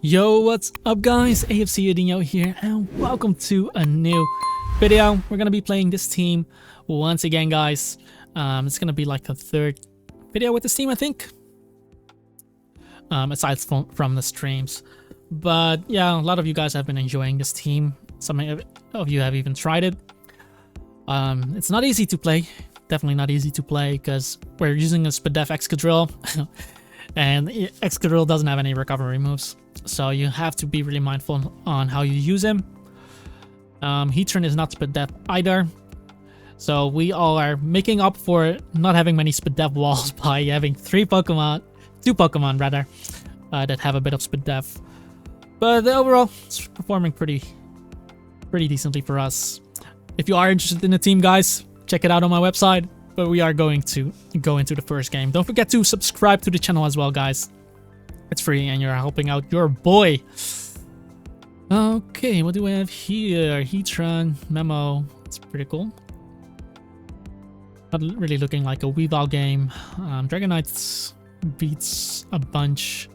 Yo, what's up guys? AFC Adinho here and welcome to a new video. We're gonna be playing this team once again, guys. It's gonna be like a third video with this team, I think. Aside from the streams. But yeah, a lot of you guys have been enjoying this team. Some of you have even tried it. It's not easy to play. Definitely not easy to play because we're using a SPDEF Excadrill. And Excadrill doesn't have any recovery moves. So you have to be really mindful on how you use him. Heatran is not SPDEF either. So we are making up for not having many SPDEF walls by having two Pokemon rather, that have a bit of SPDEF. But overall, it's performing pretty decently for us. If you are interested in the team, guys, check it out on my website. But we are going to go into the first game. Don't forget to subscribe to the channel as well, guys. It's free and you're helping out your boy. Okay, what do we have here? Heatran, Memo. It's pretty cool. Not really looking like a Weavile game. Dragonite beats a bunch.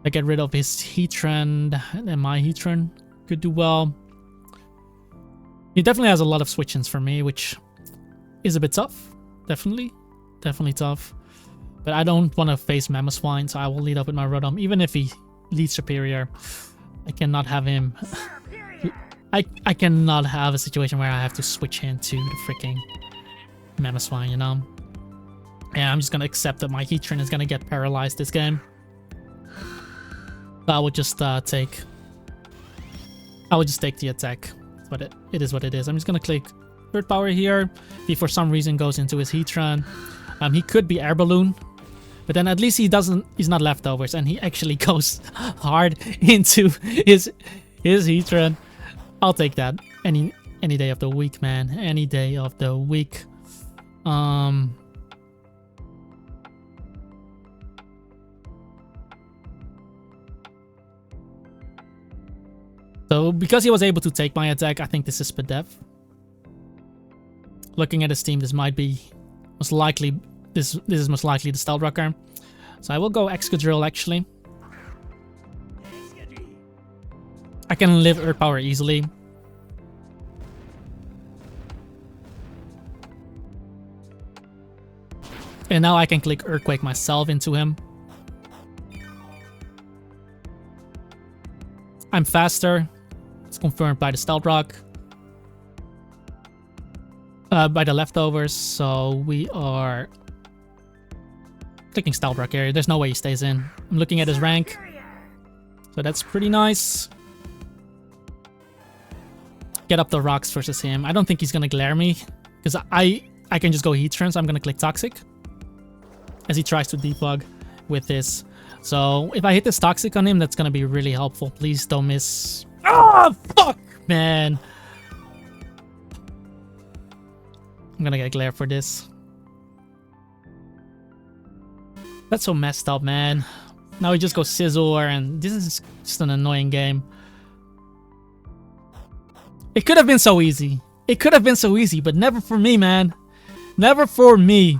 I get rid of his Heatran and my Heatran could do well. He definitely has a lot of switch-ins for me, which is a bit tough. Definitely tough. But I don't want to face Mamoswine, so I will lead up with my Rotom. Even if he leads Superior, I cannot have him. I cannot have a situation where I have to switch into the freaking Mamoswine, you know? And I'm just gonna accept that my Heatran is gonna get paralyzed this game. So I would just take the attack. But it is what it is. I'm just gonna click Third Power here. If he for some reason goes into his Heatran, he could be Air Balloon, but then at least he's not leftovers and he actually goes hard into his Heatran. I'll take that any day of the week, man. Any day of the week. So because he was able to take my attack, I think this is SPDEF. Looking at his team, this might be most likely this is most likely the Stealth Rocker. So I will go Excadrill actually. I can live Earth Power easily. And now I can click Earthquake myself into him. I'm faster. It's confirmed by the Stealth Rock. By the leftovers, so we are clicking Stealth Rock here. There's no way he stays in. I'm looking at his rank, so that's pretty nice. Get up the rocks versus him. I don't think he's gonna glare me because I can just go Heatran, so I'm gonna click Toxic as he tries to debug with this. So if I hit this Toxic on him, that's gonna be really helpful. Please don't miss. Oh fuck, man. I'm gonna get glare for this. That's so messed up, man. Now we just go Scizor, and this is just an annoying game. It could have been so easy. It could have been so easy, but never for me, man. Never for me.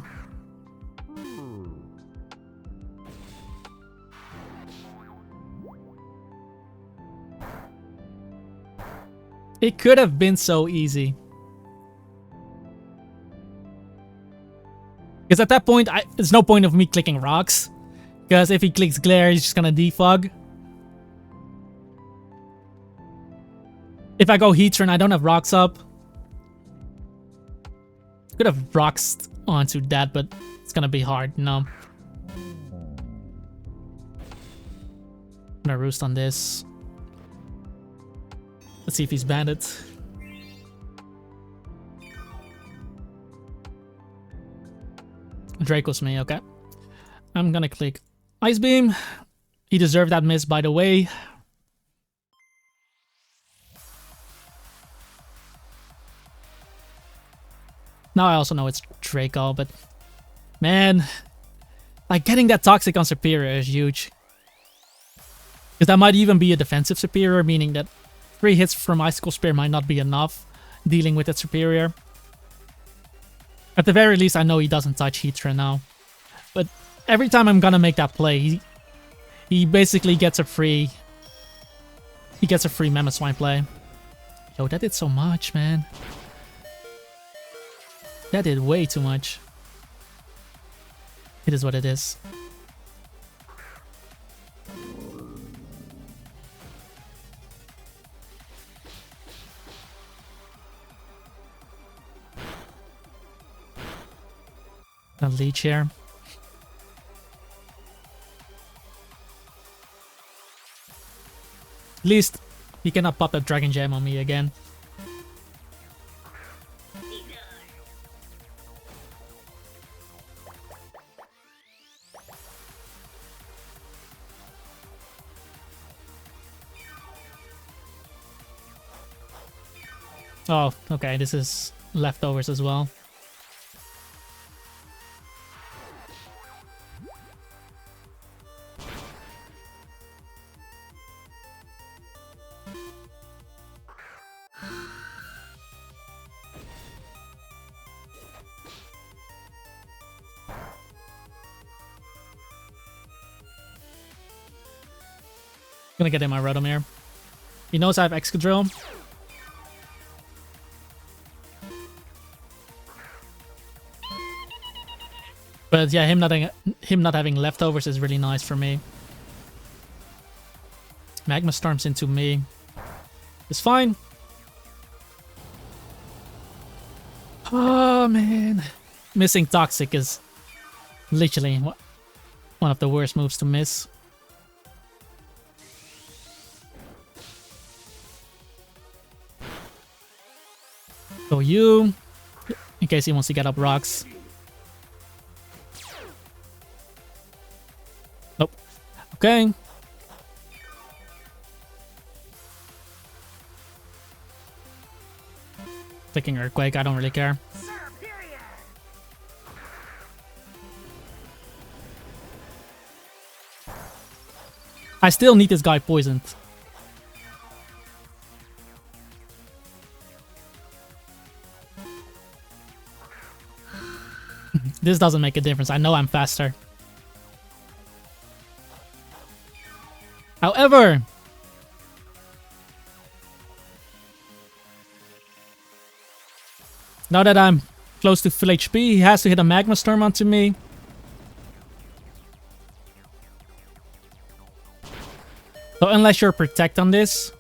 It could have been so easy. Because at that point, there's no point of me clicking rocks. Because if he clicks glare, he's just gonna defog. If I go Heatran, I don't have rocks up. Could have rocks onto that, but it's gonna be hard, you know. I'm gonna roost on this. Let's see if he's banded. Draco's me, okay. I'm gonna click Ice Beam. He deserved that miss, by the way. Now I also know it's Draco, but man, like getting that Toxic on Superior is huge. Because that might even be a defensive Superior, meaning that 3 hits from Icicle Spear might not be enough dealing with that Superior. At the very least, I know he doesn't touch Heatran now. But every time I'm gonna make that play, He basically gets a free... He gets a free Mamoswine play. Yo, that did so much, man. That did way too much. It is what it is. A leech here. At least he cannot pop that Dragon Gem on me again. Oh, okay, this is leftovers as well. Gonna get in my Rotomir. He knows I have Excadrill. But yeah, him not having leftovers is really nice for me. Magma Storms into me. It's fine. Oh man. Missing Toxic is literally one of the worst moves to miss. So you, in case he wants to get up rocks. Nope. Okay. Clicking Earthquake, I don't really care. I still need this guy poisoned. This doesn't make a difference. I know I'm faster. However, now that I'm close to full HP, he has to hit a Magma Storm onto me. So unless you're Protect on this,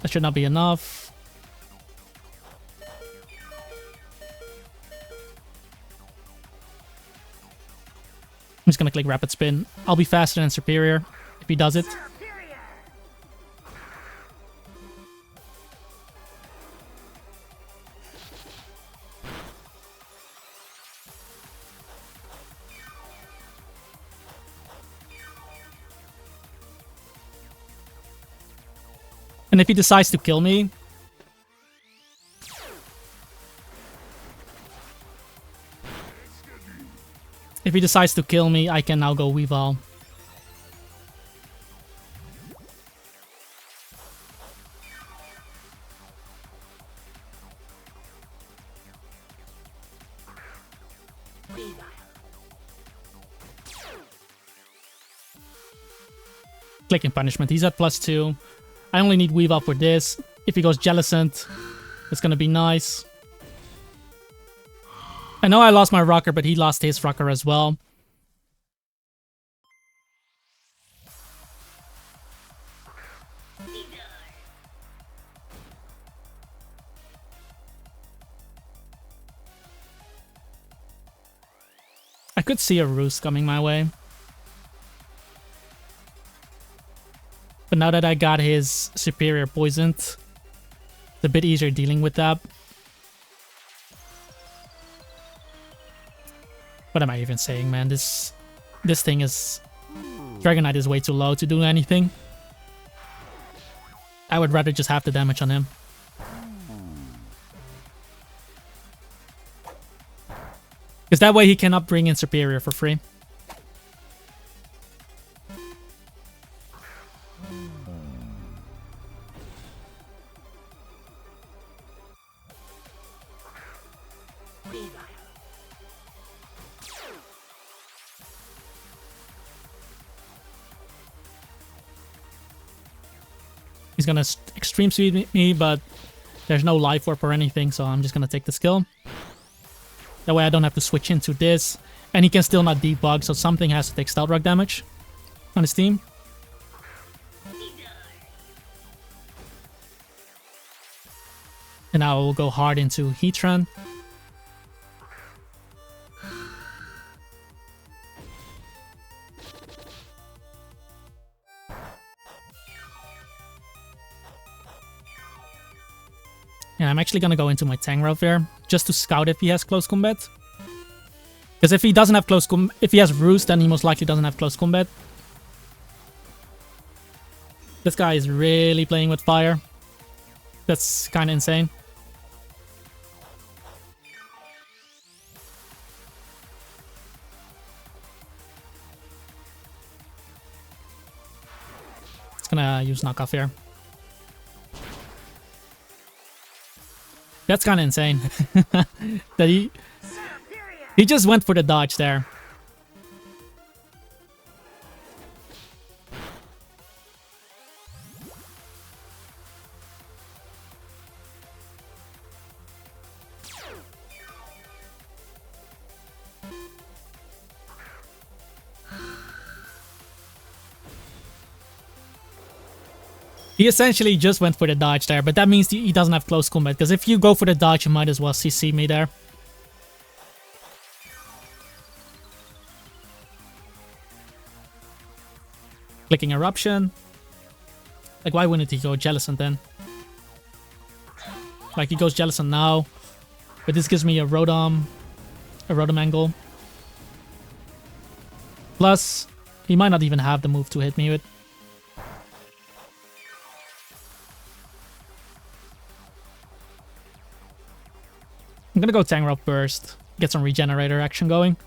that should not be enough. I'm just gonna click Rapid Spin. I'll be faster than Superior if he does it. And if he decides to kill me, I can now go Weavile. Clicking Punishment. He's at +2. I only need Weavile for this. If he goes Jellicent, it's gonna be nice. I know I lost my Rocker, but he lost his Rocker as well. I could see a Roost coming my way. But now that I got his Superior poisoned, it's a bit easier dealing with that. What am I even saying, man? This thing is... Dragonite is way too low to do anything. I would rather just have the damage on him. Because that way he cannot bring in Superior for free. gonna extreme speed me, but there's no life orb or anything, so I'm just gonna take the skill. That way I don't have to switch into this. And he can still not debug, so something has to take stealth rock damage on his team. And now we'll go hard into Heatran. And I'm actually gonna go into my TANGGOATH here, just to scout if he has close combat. Because if he doesn't have if he has Roost, then he most likely doesn't have close combat. This guy is really playing with fire. That's kind of insane. It's gonna use knockoff here. That's kind of insane. That he just went for the dodge there. He essentially just went for the dodge there, but that means he doesn't have close combat, because if you go for the dodge, you might as well CC me there. Clicking Eruption. Like, why wouldn't he go Jellicent then? Like, he goes Jellicent now, but this gives me a Rotom angle. Plus, he might not even have the move to hit me with. I'm gonna go TANGGOATH Burst, get some Regenerator action going.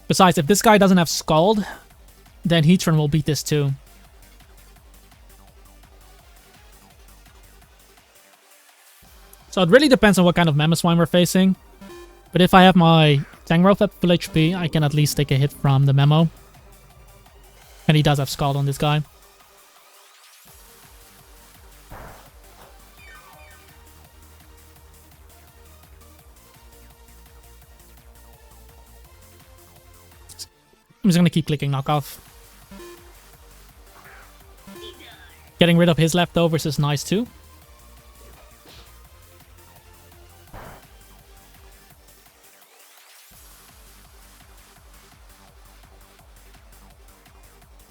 Besides, if this guy doesn't have Scald, then Heatran will beat this too. So it really depends on what kind of Mamoswine we're facing. But if I have my TANGGOATH at full HP, I can at least take a hit from the Memo. And he does have Scald on this guy. I'm just gonna keep clicking knockoff. Getting rid of his leftovers is nice too.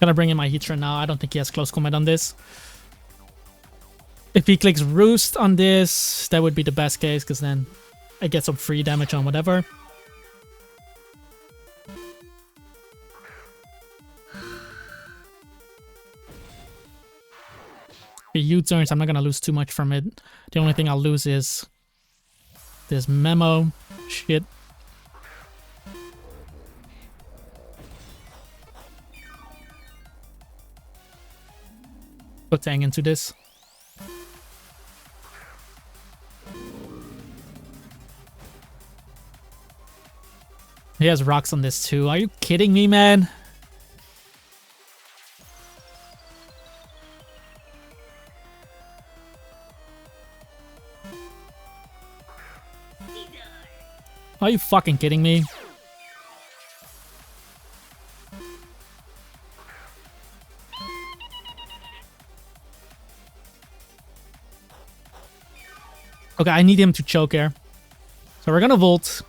Gonna bring in my Heatran now. I don't think he has close combat on this. If he clicks Roost on this, that would be the best case, because then I get some free damage on whatever. If he U-turns, I'm not gonna lose too much from it. The only thing I'll lose is this Memo shit. Put Tang into this. He has rocks on this too. Are you kidding me, man? Are you fucking kidding me? Okay, I need him to choke here. So we're gonna Volt.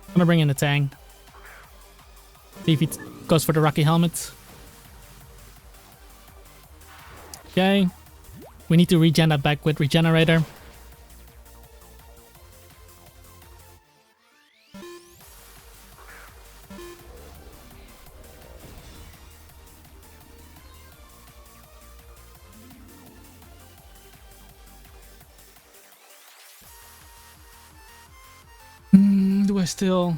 I'm gonna bring in the Tang. See if he goes for the Rocky Helmet. Okay. We need to regen that back with Regenerator. Do I still...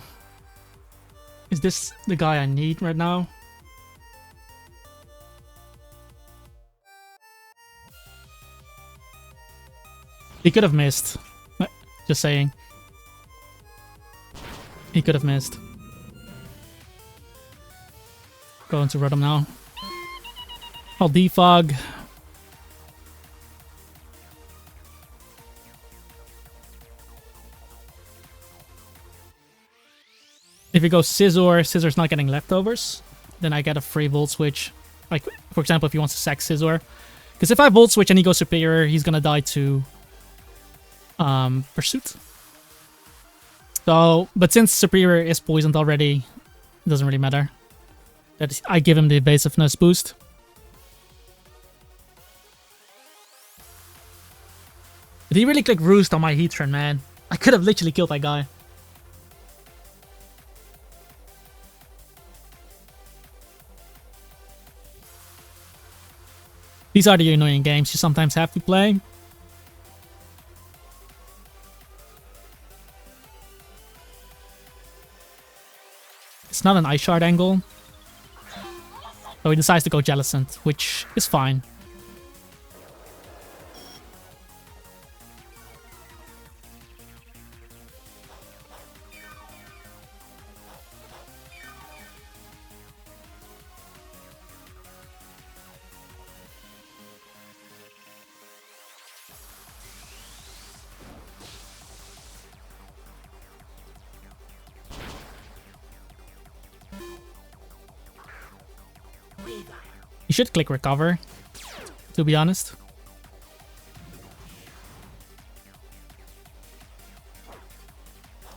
Is this the guy I need right now? He could have missed. Just saying. He could have missed. Going to Rotom now. I'll defog. If it goes Scizor, Scisor's not getting leftovers. Then I get a free Volt Switch. Like, for example, if he wants to sack Scizor. Because if I Volt Switch and he goes Superior, he's gonna die to Pursuit. So, but since Superior is poisoned already, it doesn't really matter. I give him the evasiveness boost. Did he really click Roost on my Heatran, man? I could have literally killed that guy. These are the annoying games you sometimes have to play. It's not an Ice Shard angle. So he decides to go Jellicent, which is fine. You should click recover, to be honest.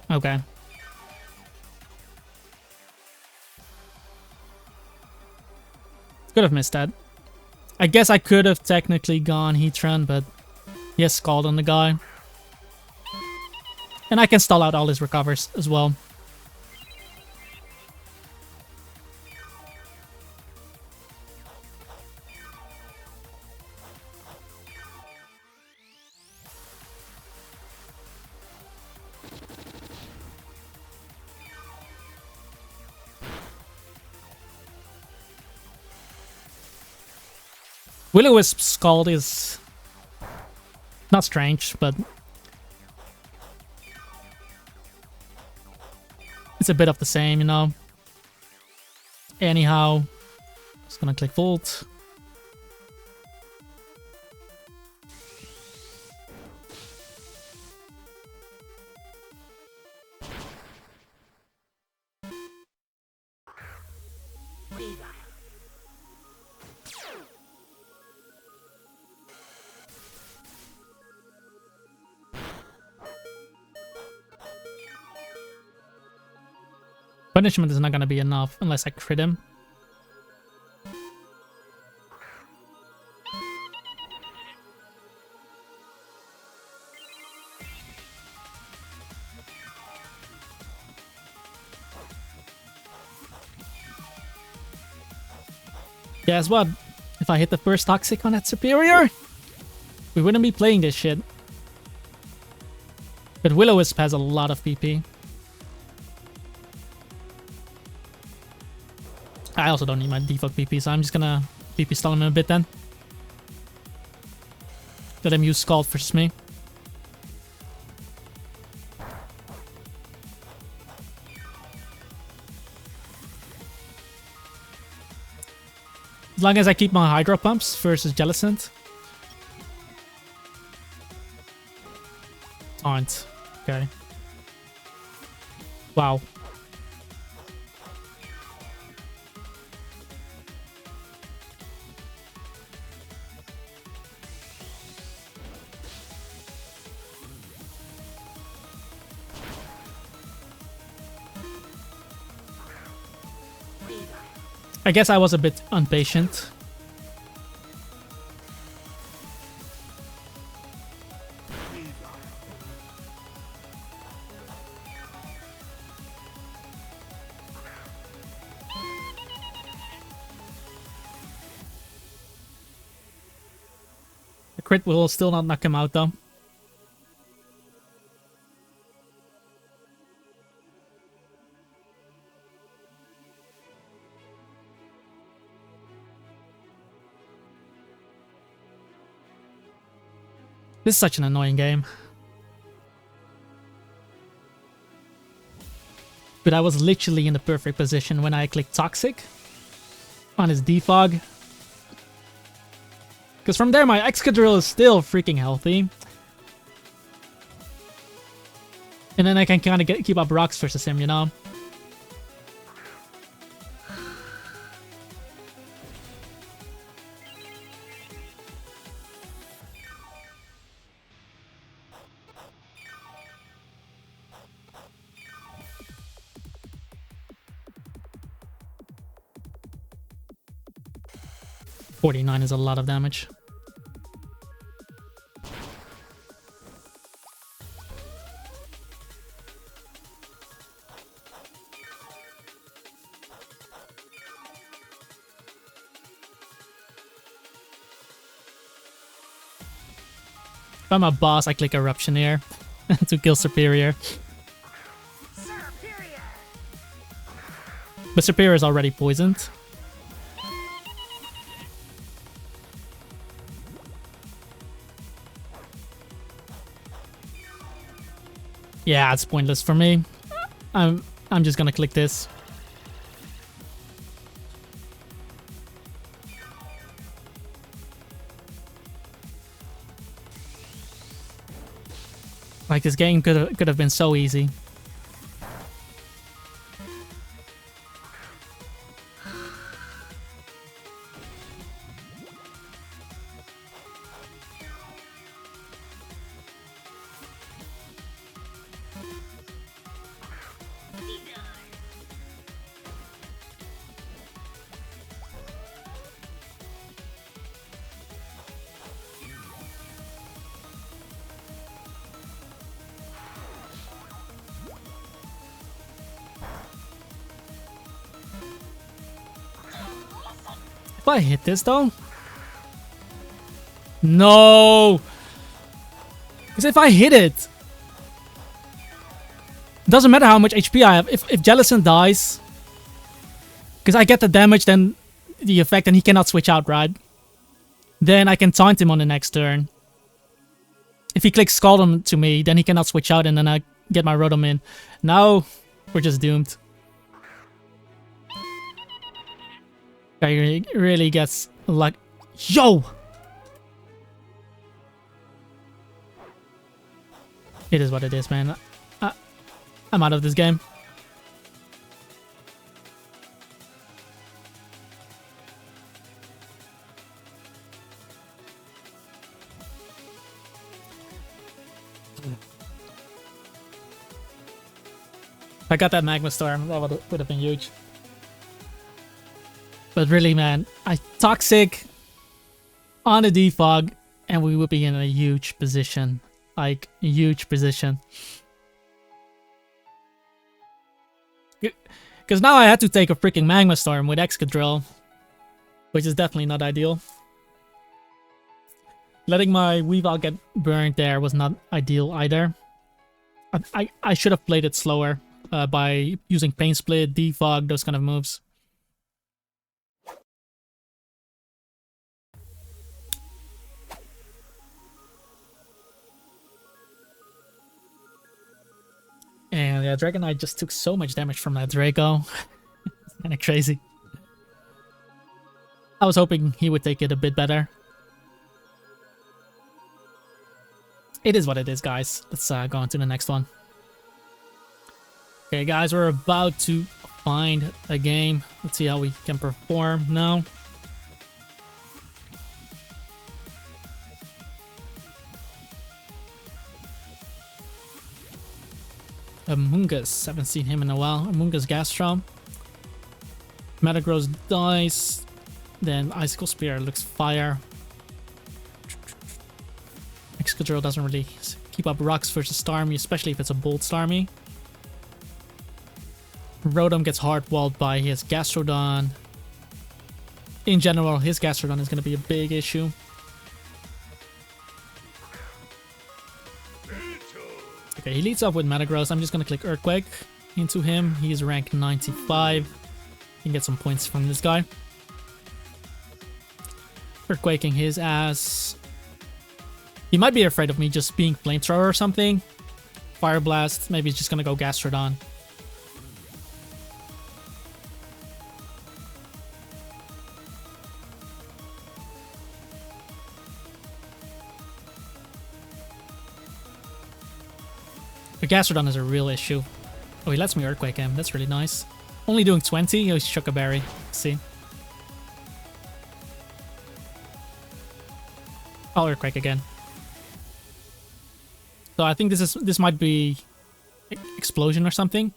Okay. Could have missed that. I guess I could have technically gone Heatran, but he has Scald on the guy. And I can stall out all his recovers as well. Will-O-Wisp's Scald is not strange, but it's a bit of the same, you know. Anyhow, just gonna click Volt. Punishment is not gonna be enough unless I crit him. Guess what? If I hit the first Toxic on that Superior, we wouldn't be playing this shit. But Will-O-Wisp has a lot of PP. I also don't need my defog PP, so I'm just gonna PP stall him a bit then. Let him use Scald versus me. As long as I keep my Hydro Pumps versus Jellicent. Aren't. Okay. Wow. I guess I was a bit impatient. The crit will still not knock him out though. This is such an annoying game. But I was literally in the perfect position when I clicked Toxic on his defog. Because from there, my Excadrill is still freaking healthy. And then I can kind of keep up rocks versus him, you know? $49 is a lot of damage. If I'm a boss, I click Eruption here to kill Superior. But Superior is already poisoned. Yeah, it's pointless for me. I'm just gonna click this. Like, this game could have been so easy. If I hit this though? No! Because if I hit it, doesn't matter how much HP I have. If Jellicent dies, because I get the damage, then the effect, and he cannot switch out, right? Then I can taunt him on the next turn. If he clicks Scaldum to me, then he cannot switch out, and then I get my Rotom in. Now, we're just doomed. Guy really gets like, yo! It is what it is, man. I'm out of this game. If I got that Magma Storm, that would have been huge. But really, man, I Toxic on a defog, and we would be in a huge position. Like, a huge position. Because now I had to take a freaking Magma Storm with Excadrill, which is definitely not ideal. Letting my Weavile get burned there was not ideal either. I should have played it slower by using Pain Split, defog, those kind of moves. And yeah, Dragonite just took so much damage from that Draco. It's kind of crazy. I was hoping he would take it a bit better. It is what it is, guys. Let's go on to the next one. Okay, guys, we're about to find a game. Let's see how we can perform now. Amoonguss, haven't seen him in a while. Amoonguss Gastro. Metagross dies. Then Icicle Spear looks fire. Excadrill doesn't really keep up rocks versus Starmie, especially if it's a Bolt Starmie. Rotom gets hard-walled by his Gastrodon. In general, his Gastrodon is going to be a big issue. Okay, he leads off with Metagross. I'm just going to click Earthquake into him. He's rank 95. You can get some points from this guy. Earthquaking his ass. He might be afraid of me just being Flamethrower or something. Fire Blast. Maybe he's just going to go Gastrodon. The Gastrodon is a real issue. Oh, he lets me Earthquake him. That's really nice. Only doing 20. Oh, he shook a berry. Let's see. I'll Earthquake again. So I think this might be Explosion or something.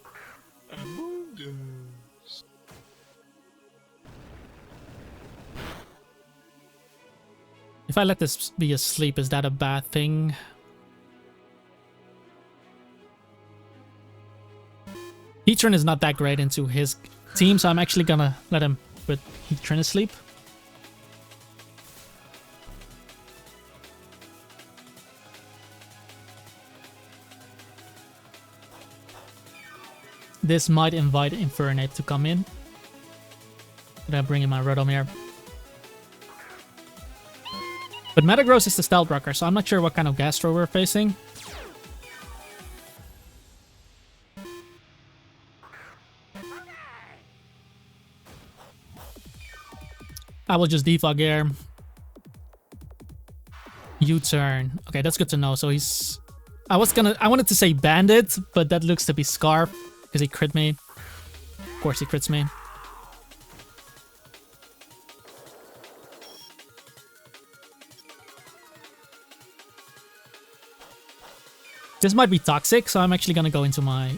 If I let this be asleep, is that a bad thing? Heatran is not that great into his team, so I'm actually gonna let him put Heatran asleep. This might invite Infernape to come in. But I bring in my Rotom here. But Metagross is the Stealth Rocker, so I'm not sure what kind of Gastro we're facing. I will just defog here. U-turn. Okay, that's good to know. So he's... I wanted to say Bandit, but that looks to be Scarf. Because he crit me. Of course he crits me. This might be toxic, so I'm actually gonna go into my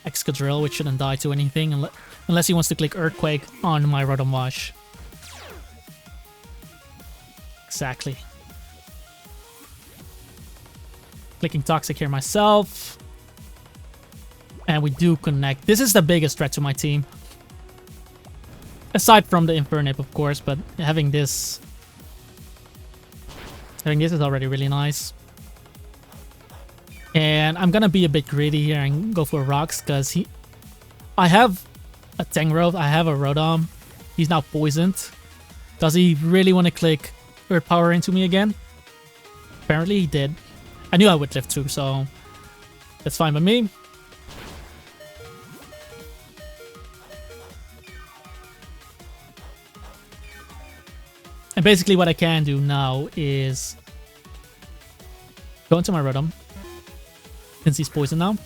Excadrill, which shouldn't die to anything unless he wants to click Earthquake on my Rotom Wash. Exactly. Clicking Toxic here myself. And we do connect. This is the biggest threat to my team. Aside from the Infernape, of course, but having this is already really nice. And I'm gonna be a bit greedy here and go for rocks, because I have a Tangrowth, I have a Rotom. He's now poisoned. Does he really want to click Earth Power into me again? Apparently he did. I knew I would live too, so that's fine by me. And basically what I can do now is go into my Rotom, since he's poisoned now.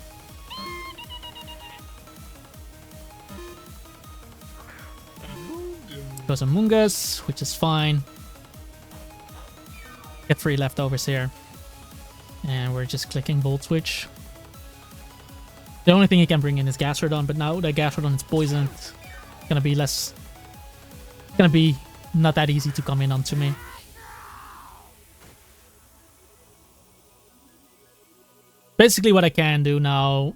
Goes on Mungus, which is fine. Get 3 leftovers here. And we're just clicking Volt Switch. The only thing he can bring in is Gastrodon, but now that Gastrodon is poisoned, it's gonna be less... It's gonna be not that easy to come in onto me. Basically what I can do now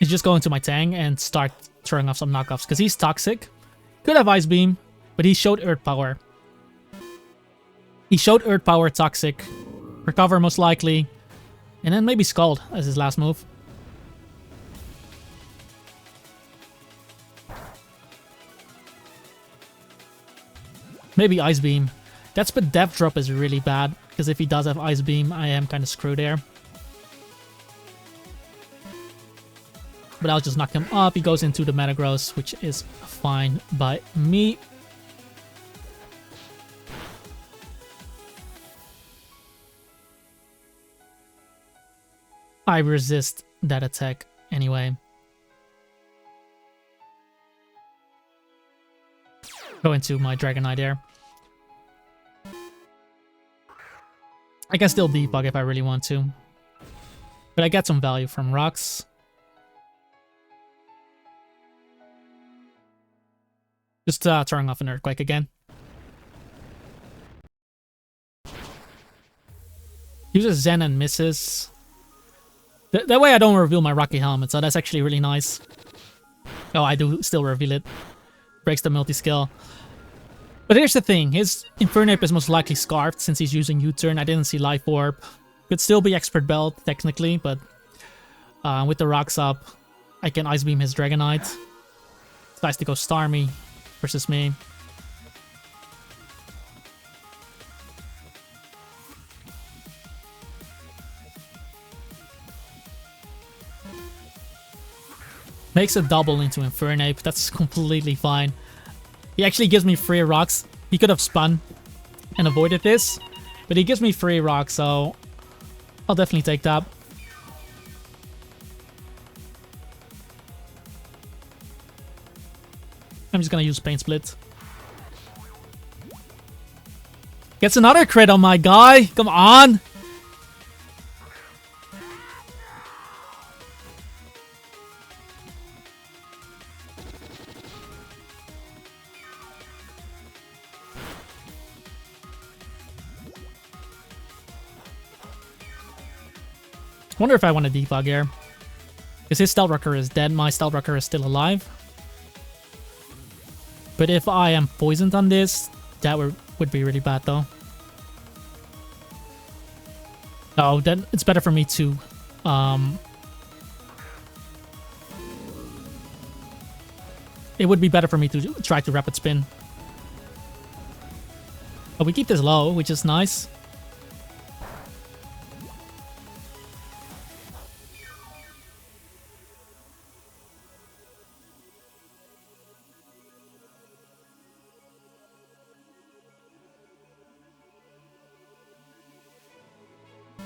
is just go into my Tang and start throwing off some knockoffs, because he's toxic. Could have Ice Beam, but he showed Earth Power. He showed Earth Power, toxic. Recover most likely. And then maybe Scald as his last move. Maybe Ice Beam. That's but Death Drop is really bad, because if he does have Ice Beam, I am kind of screwed there. But I'll just knock him up. He goes into the Metagross, which is fine by me. I resist that attack anyway. Go into my Dragonite there. I can still debug if I really want to. But I get some value from rocks. Just throwing off an Earthquake again. Uses Zen and misses. That way I don't reveal my Rocky Helmet, so that's actually really nice. Oh, I do still reveal it. Breaks the multi-skill. But here's the thing, his Infernape is most likely Scarfed since he's using U-turn. I didn't see Life Orb. Could still be Expert Belt, technically, but with the rocks up, I can Ice Beam his Dragonite. It's nice to go Starmie versus me. Makes a double into Infernape. That's completely fine. He actually gives me 3 rocks. He could have spun and avoided this, but he gives me 3 rocks, so I'll definitely take that. I'm just gonna use Pain Split. Gets another crit on my guy. Come on. Wonder if I want to defog here. Because his Stealth Rocker is dead, my Stealth Rocker is still alive. But if I am poisoned on this, that would be really bad though. No, then it's better for me to... It would be better for me to try to Rapid Spin. But we keep this low, which is nice.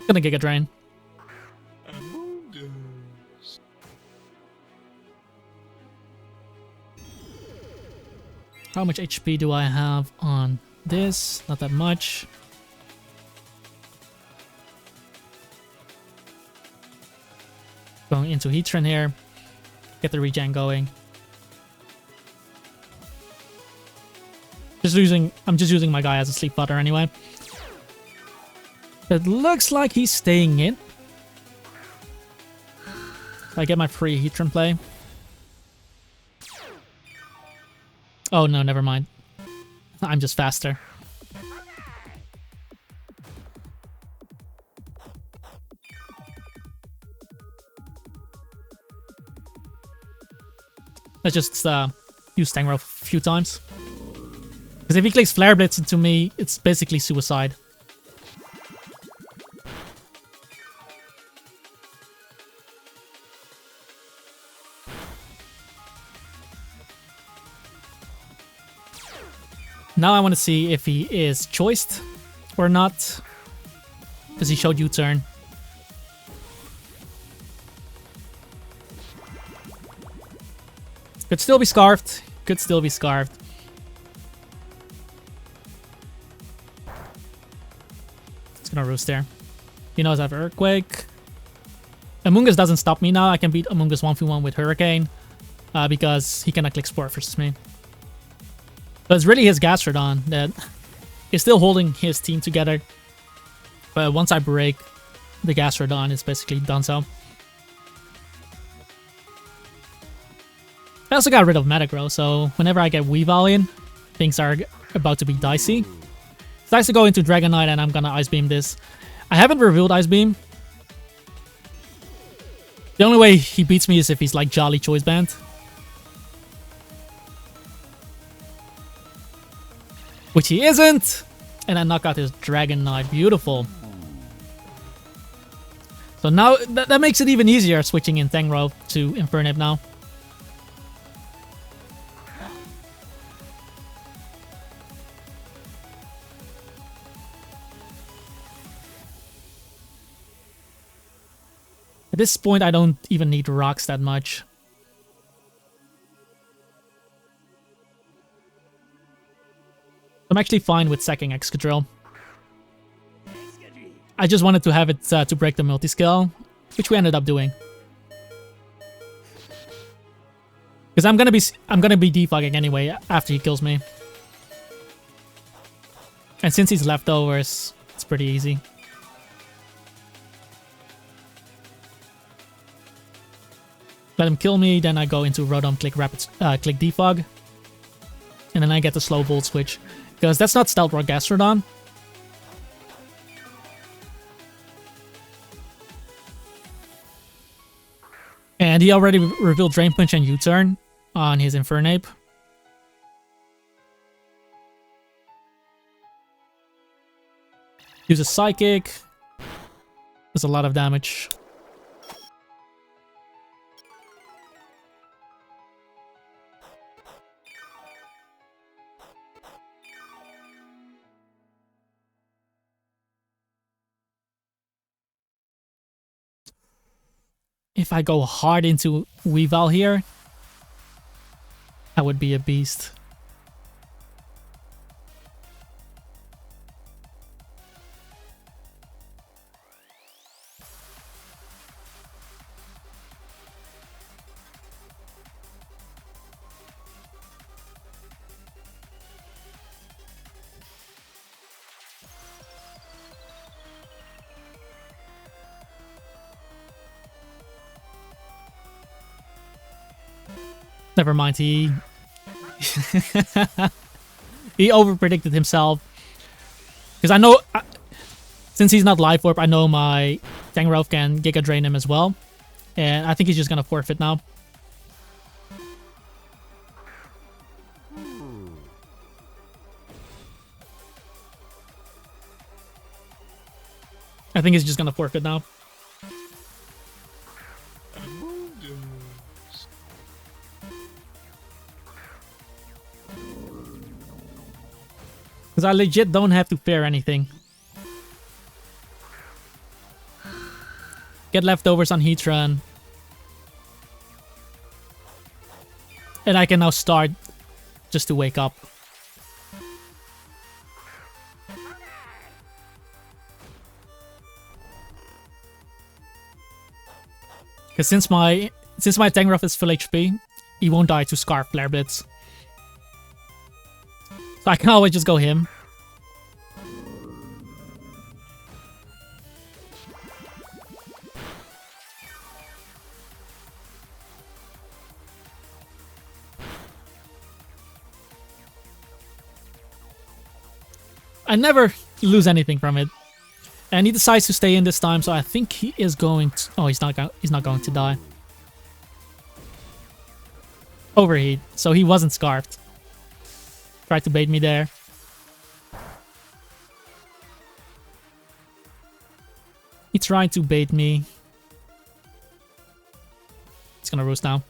Gonna Giga Drain. How much HP do I have on this? Not that much. Going into Heatran here. Get the regen going. I'm just using my guy as a sleep butter anyway. It looks like he's staying in. I get my free Heatran play. Oh no, never mind. I'm just faster. Let's just use Tangrowth a few times. Because if he clicks Flare Blitz into me, it's basically suicide. Now I want to see if he is choiced or not. Because he showed U-turn. Could still be Scarfed. Could still be Scarfed. It's gonna Roost there. He knows I have Earthquake. Amoonguss doesn't stop me now. I can beat Amoonguss 1v1 with Hurricane. Because he cannot click Sport versus me. But it's really his Gastrodon that is still holding his team together. But once I break the Gastrodon, it's basically done so. I also got rid of Metagrow, so whenever I get Weavile in, things are about to be dicey. It's nice to go into Dragonite and I'm gonna Ice Beam this. I haven't revealed Ice Beam. The only way he beats me is if he's like Jolly Choice Band. Which he isn't! And I knock out his Dragonite. Beautiful. So now, that makes it even easier switching in Tangrowth to Infernape now. At this point, I don't even need rocks that much. I'm actually fine with sacking Excadrill. I just wanted to have it to break the multi-skill, which we ended up doing. Because I'm gonna be defogging anyway after he kills me. And since he's leftovers, it's pretty easy. Let him kill me, then I go into Rotom, click defog. And then I get the slow Volt switch. Because that's not Stealth Rock Gastrodon. And he already revealed Drain Punch and U-turn on his Infernape. Use a Psychic. Does a lot of damage. if I go hard into Weavile here, I would be a beast. Never mind, he overpredicted himself. Because I know, since he's not Life Orb, I know my Tangrowth can Giga Drain him as well. And I think he's just gonna forfeit now. I think he's just gonna forfeit now. Because I legit don't have to pair anything. Get leftovers on Heatran. And I can now start just to wake up. Because since my Tangrowth is full HP, he won't die to Scarf Flare Blitz. So I can always just go him. I never lose anything from it. And he decides to stay in this time, so I think he is going to... Oh, he's not going to die. Overheat, so he wasn't scarfed. Tried to bait me there. He tried to bait me. He's gonna roost now.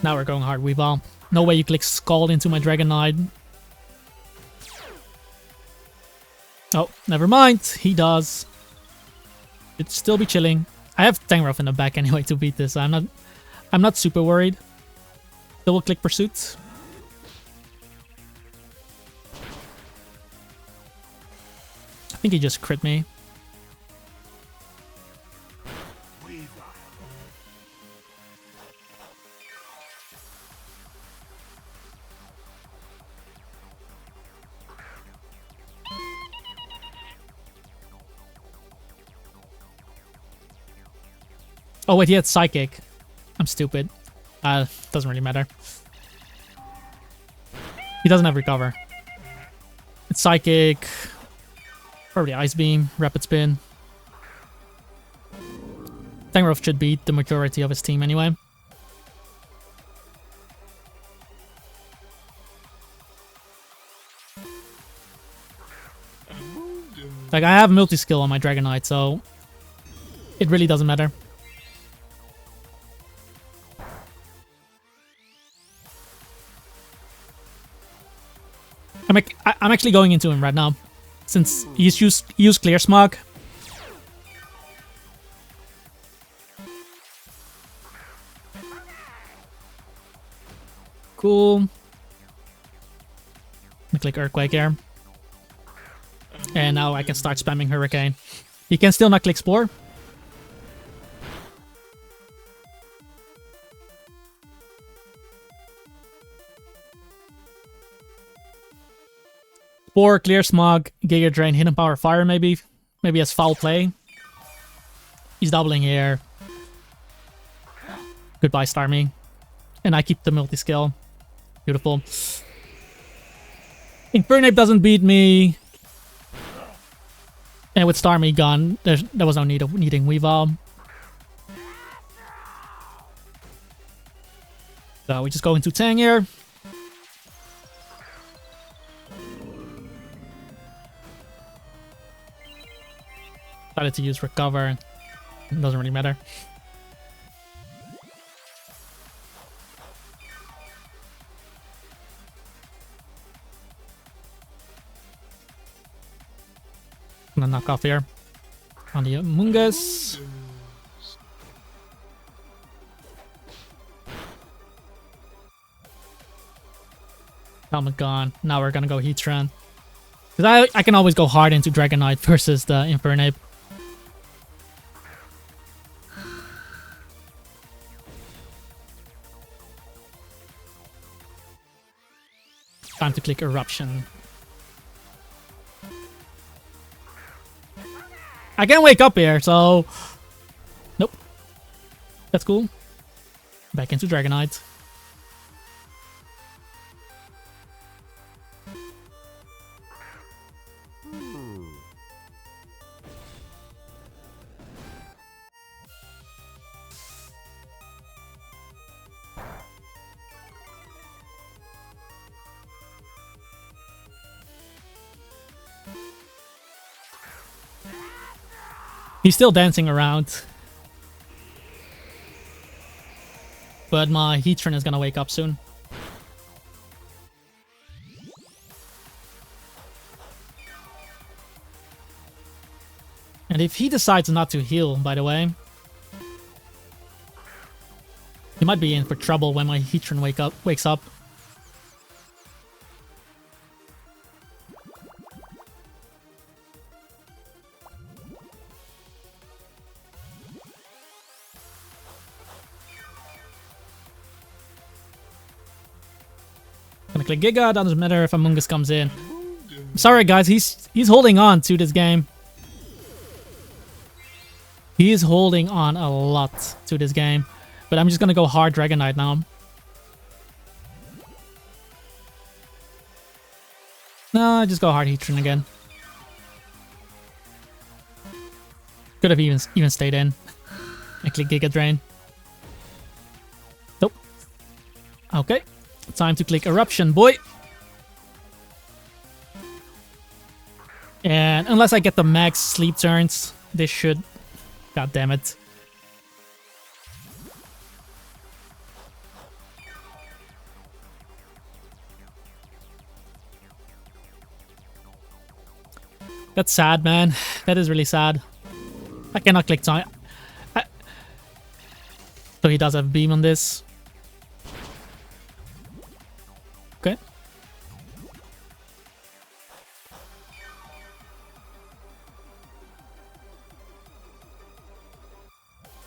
Now we're going hard, Weavile. No way you click Scald into my Dragonite. Oh, never mind. He does. It'd still be chilling. I have Tangrowth in the back anyway to beat this. I'm not super worried. Double click Pursuit. I think he just crit me. Oh wait, he had Psychic. I'm stupid. Doesn't really matter. He doesn't have Recover. It's Psychic. Probably Ice Beam, Rapid Spin. Tangrowth should beat the majority of his team anyway. Like, I have multi-skill on my Dragonite, so it really doesn't matter. I'm actually going into him right now, since he used Clear Smog. Cool. I'm gonna click Earthquake here. And now I can start spamming Hurricane. He can still not click Spore. Spore, Clear Smog, Giga Drain, Hidden Power Fire maybe. Maybe as Foul Play. He's doubling here. Goodbye, Starmie. And I keep the multi-skill. Beautiful. Infernape doesn't beat me. And with Starmie gone, there was no need of needing Weavile. So we just go into Tang here. Decided to use Recover. It doesn't really matter. I'm gonna knock off here on the Mungus. Helmet gone. Now we're gonna go Heatran. Because I can always go hard into Dragonite versus the Infernape. Time to click Eruption. I can't wake up here, so... Nope. That's cool. Back into Dragonite. He's still dancing around. But my Heatran is gonna wake up soon. And if he decides not to heal, by the way, he might be in for trouble when my Heatran wakes up. Gonna click Giga, doesn't matter if Amoonguss comes in. I'm sorry guys, he's holding on to this game. He is holding on a lot to this game. But I'm just gonna go hard Dragonite now. No, just go hard Heatran again. Could have even stayed in. I click Giga Drain. Nope. Okay. Time to click Eruption, boy. And unless I get the max sleep turns, this should... God damn it. That's sad, man. That is really sad. I cannot click time. So he does have beam on this. Okay.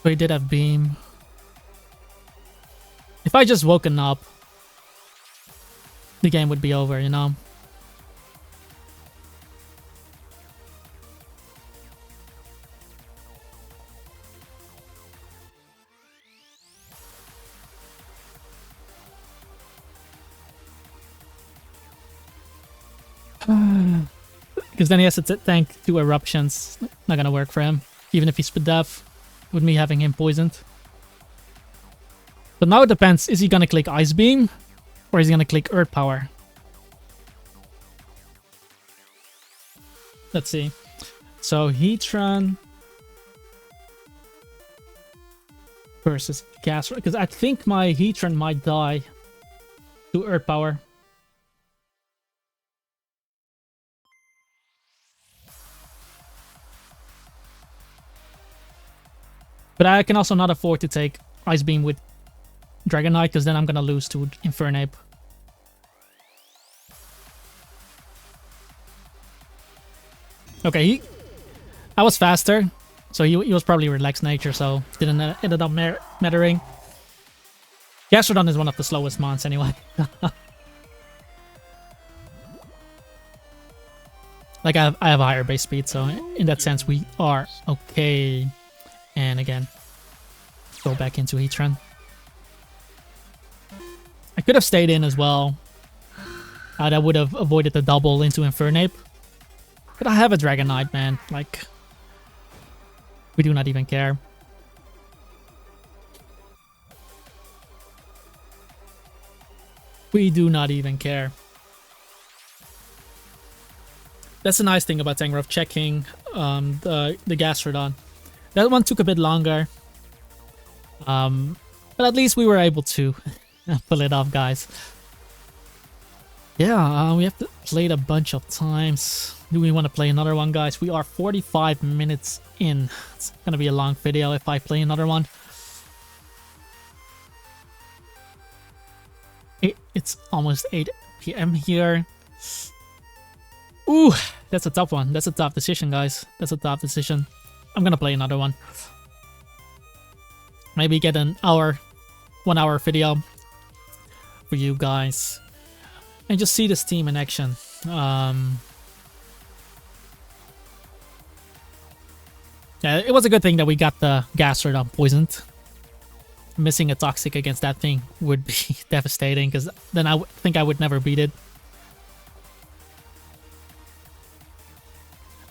So he did have beam. If I just woken up, the game would be over, you know? Because then he has to tank 2 eruptions. Not gonna work for him. Even if he's deaf, with me having him poisoned. But now it depends. Is he gonna click Ice Beam? Or is he gonna click Earth Power? Let's see. So Heatran versus Gas. Because I think my Heatran might die to Earth Power. But I can also not afford to take Ice Beam with Dragonite, because then I'm gonna lose to Infernape. Okay, I was faster, so he was probably relaxed nature, so didn't ended up mattering. Gastrodon is one of the slowest mons anyway. Like I have a higher base speed, so in that sense we are okay. And again, go back into Heatran. I could have stayed in as well. That would have avoided the double into Infernape. But I have a Dragonite, man. Like, we do not even care. We do not even care. That's the nice thing about Tangrowth checking the Gastrodon. That one took a bit longer. But at least we were able to pull it off, guys. Yeah, we have to play it a bunch of times. Do we want to play another one, guys? We are 45 minutes in. It's gonna be a long video if I play another one. It's almost 8 p.m. here. Ooh, that's a tough one. That's a tough decision, guys. That's a tough decision. I'm gonna play another one. Maybe get an 1 hour video for you guys. And just see this team in action. Yeah, it was a good thing that we got the gas rod poisoned. Missing a toxic against that thing would be devastating, because then I think I would never beat it.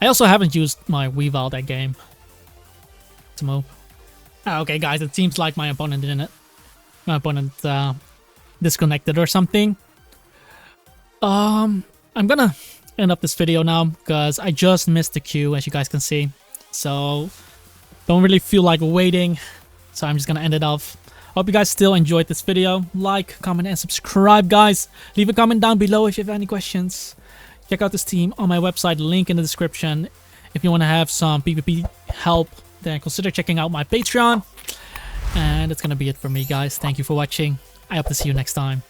I also haven't used my Weave all that game to move. Okay, guys, it seems like my opponent didn't. My opponent disconnected or something. I'm gonna end up this video now because I just missed the queue, as you guys can see. So don't really feel like waiting. So I'm just gonna end it off. Hope you guys still enjoyed this video. Like, comment, and subscribe, guys. Leave a comment down below if you have any questions. Check out this team on my website, link in the description. If you want to have some PvP help, then consider checking out my Patreon. And that's gonna be it for me, guys. Thank you for watching. I hope to see you next time.